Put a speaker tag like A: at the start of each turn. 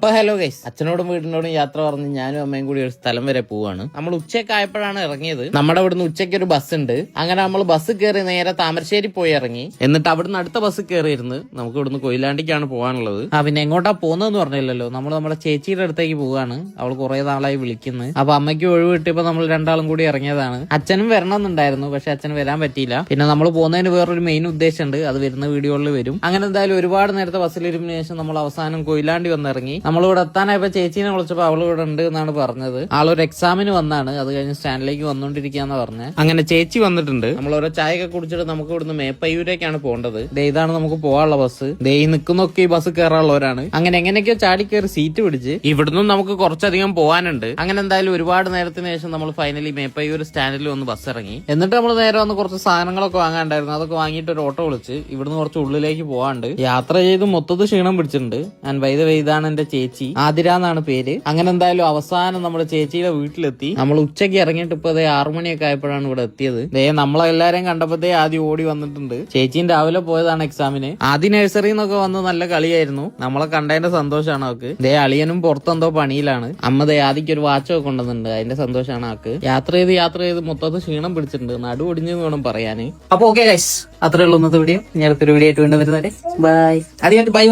A: അപ്പൊ hello guys, അച്ഛനോടും വീടിനോടും യാത്ര പറഞ്ഞ് ഞാനും അമ്മയും കൂടി ഒരു സ്ഥലം വരെ പോവാണ്. നമ്മൾ ഉച്ചയൊക്കെ ആയപ്പോഴാണ് ഇറങ്ങിയത്. നമ്മുടെ ഇവിടുന്ന് ഉച്ചയ്ക്ക് ഒരു ബസ് ഉണ്ട്. അങ്ങനെ നമ്മൾ ബസ് കയറി നേരെ താമരശ്ശേരി പോയി ഇറങ്ങി. എന്നിട്ട് അവിടുന്ന് അടുത്ത ബസ് കയറിയിരുന്ന് നമുക്ക് ഇവിടുന്ന് കൊയിലാണ്ടിക്കാണ് പോകാനുള്ളത്. പിന്നെ എങ്ങോട്ടാ പോകുന്നതെന്ന് പറഞ്ഞില്ലല്ലോ. നമ്മൾ നമ്മുടെ ചേച്ചിയുടെ അടുത്തേക്ക് പോവാണ്. അവൾ കുറെ നാളായി വിളിക്കുന്നത്. അപ്പൊ അമ്മയ്ക്ക് ഒഴിവ് കിട്ടിയപ്പോ നമ്മൾ രണ്ടാളും കൂടി ഇറങ്ങിയതാണ്. അച്ഛനും വരണമെന്നുണ്ടായിരുന്നു, പക്ഷെ അച്ഛന് വരാൻ പറ്റിയില്ല. പിന്നെ നമ്മൾ പോകുന്നതിന് വേറൊരു മെയിൻ ഉദ്ദേശമുണ്ട്, അത് വരുന്ന വീഡിയോകളിൽ വരും. അങ്ങനെ എന്തായാലും ഒരുപാട് നേരത്തെ ബസ്സിലിരുന്നതിന് ശേഷം നമ്മൾ അവസാനം കൊയിലാണ്ടി വന്നിറങ്ങി. നമ്മളിവിടെ എത്താനായപ്പോ ചേച്ചീനെ വിളിച്ചപ്പോ അവൾ ഇവിടെ ഉണ്ട് എന്നാണ് പറഞ്ഞത്. ആളൊരു എക്സാമിന് വന്നാണ്, അത് കഴിഞ്ഞ് സ്റ്റാൻഡിലേക്ക് വന്നോണ്ടിരിക്കാന്ന് പറഞ്ഞത്. അങ്ങനെ ചേച്ചി വന്നിട്ടുണ്ട്. നമ്മൾ ഓരോ ചായയൊക്കെ കുടിച്ചിട്ട് നമുക്ക് ഇവിടുന്ന് മേപ്പയ്യൂരേക്കാണ് പോകേണ്ടത്. ഇതാണ് നമുക്ക് പോകാനുള്ള ബസ്. ഈ നിൽക്കുന്നൊക്കെ ഈ ബസ് കയറാനുള്ളവരാണ്. അങ്ങനെ എങ്ങനെയൊക്കെയോ ചാടി കയറി സീറ്റ് പിടിച്ച് ഇവിടുന്ന് നമുക്ക് കുറച്ചധികം പോകാനുണ്ട്. അങ്ങനെ എന്തായാലും ഒരുപാട് നേരത്തിന് ശേഷം നമ്മൾ ഫൈനലി മേപ്പയ്യൂർ സ്റ്റാൻഡിൽ വന്ന് ബസ് ഇറങ്ങി. എന്നിട്ട് നമ്മൾ നേരെ വന്ന് കുറച്ച് സാധനങ്ങളൊക്കെ വാങ്ങാണ്ടായിരുന്നു. അതൊക്കെ വാങ്ങിയിട്ട് ഒരു ഓട്ടോ വിളിച്ച് ഇവിടുന്ന് കുറച്ച് ഉള്ളിലേക്ക് പോകാണ്ട്. യാത്ര ചെയ്ത് മൊത്തത്തിൽ ക്ഷീണം പിടിച്ചിട്ടുണ്ട്. ഞാൻ ഇതാണ് എന്റെ ചേച്ചി, ആതിര എന്നാണ് പേര്. അങ്ങനെ എന്തായാലും അവസാനം നമ്മുടെ ചേച്ചിയുടെ വീട്ടിലെത്തി. നമ്മൾ ഉച്ചയ്ക്ക് ഇറങ്ങിയിട്ട് ഇപ്പൊ 6 മണിയൊക്കെ ആയപ്പോഴാണ് ഇവിടെ എത്തിയത്. നമ്മളെല്ലാരെയും കണ്ടപ്പോഴത്തേ ആദ്യം ഓടി വന്നിട്ടുണ്ട്. ചേച്ചിയും രാവിലെ പോയതാണ് എക്സാമിന്. ആദ്യ നഴ്സറിയിൽ നിന്നൊക്കെ വന്ന് നല്ല കളിയായിരുന്നു. നമ്മളെ കണ്ടതിന്റെ സന്തോഷമാണ് അവക്ക്. അളിയനും പുറത്തെന്തോ പണിയിലാണ്. അമ്മ ആദ്യക്ക് ഒരു വാച്ചൊക്കെ കൊണ്ടുവന്നിട്ടുണ്ട്, അതിന്റെ സന്തോഷമാണ് അവക്ക്. യാത്ര ചെയ്ത് മൊത്തത്തിൽ ക്ഷീണം പിടിച്ചിട്ടുണ്ട്, നടു ഒടിഞ്ഞെന്ന് വേണം പറയാന്.
B: അപ്പൊ ഓക്കെ ഗൈസ്, അത്രേ ഉള്ളൂ ഇന്നത്തെ വീഡിയോ. ഞാൻ അടുത്തൊരു വീഡിയോ ആയിട്ട് വീണ്ടും വരുന്നവരെ ബൈ. ആദ്യമായിട്ട് ബൈ.